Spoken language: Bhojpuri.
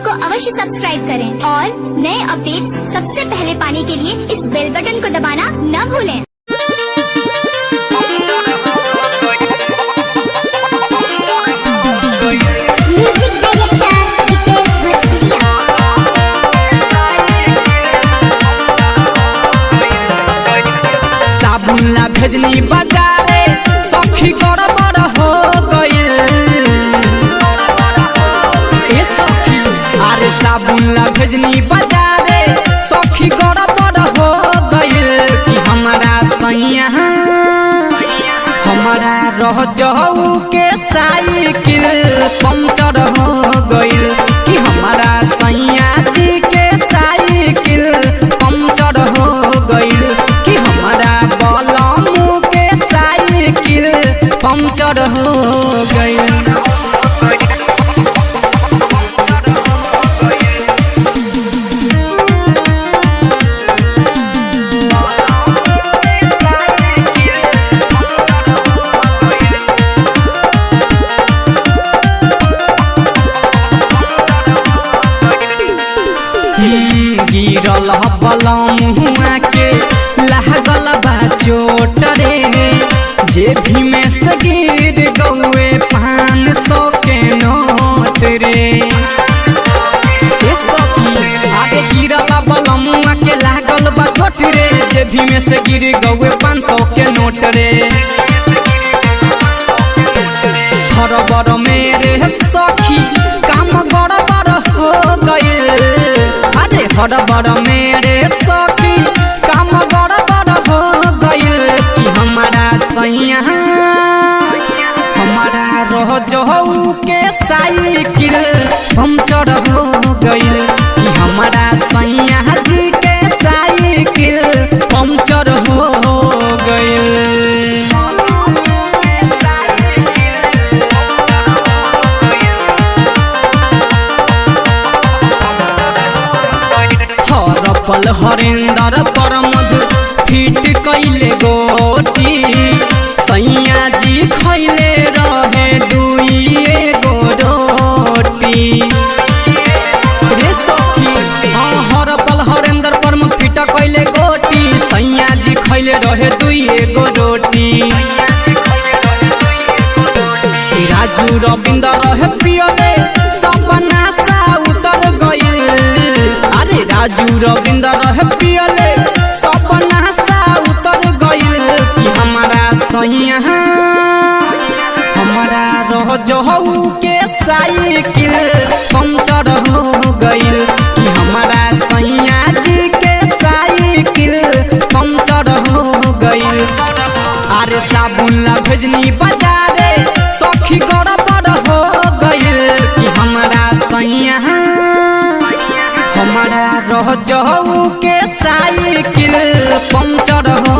को अवश्य सब्सक्राइब करें और नए अपडेट्स सबसे पहले पाने के लिए इस बेल बटन को दबाना न भूलें। साबुन ला भेजनी बाजारे सखी गड़बड़ हो गइल। ए सखी अरे साबुन ला भेजनी बाजारे सखी गड़बड़ हो गइल कि हमारा सैया हमारा रह जाऊ के साइकिल पंचर हो गइल कि हमारा सैया जी के साइकिल पंचर हो गइल कि हमारा बलमू के साइकिल पंचर हो गइल। गिरल बलमुआ के लागल बा चोट रे जेबी में से गिर गौए 500 के नोट रे। आगे गिरल बलमुआ के लागल बा चोट रे जेबी में से गिर गौए 500 के नोट रे। हरबर मेरे सखी काम गड़बड़ हो गइल। हड़बड़ मेरे सखी काम गड़बड़ हो गइल कि हमारा सैया हमारा रह जाऊ के साइकिल पंचर हो गइल कि हमारा सैया जी के साइकिल पंचर हो गइल। पल हरेंदर पर मधु फिट कैले गोटी सैया जी खैले रहे 2 गो रोटी रे सखी। हर पल हरेंदर पर मधु फिट कैले गोटी सैया जी खैले रहे 2 गो रोटी। राजू रविंदर रहे पियले सपना सा उतर गइल। अरे राजू रविंदर रहे पियले सपना सा उतर गइल कि हमारा सैया हमारा रह जाऊ के साइकिल पंचर हो गइल कि हमारा सैया जी के साइकिल पंचर हो गइल। अरे साबुन ला भेजनी बाजारे सखी गड़बड़ हो गइल कि हमारा सैया हमारा रह जाऊ के साइकिल पंचर हो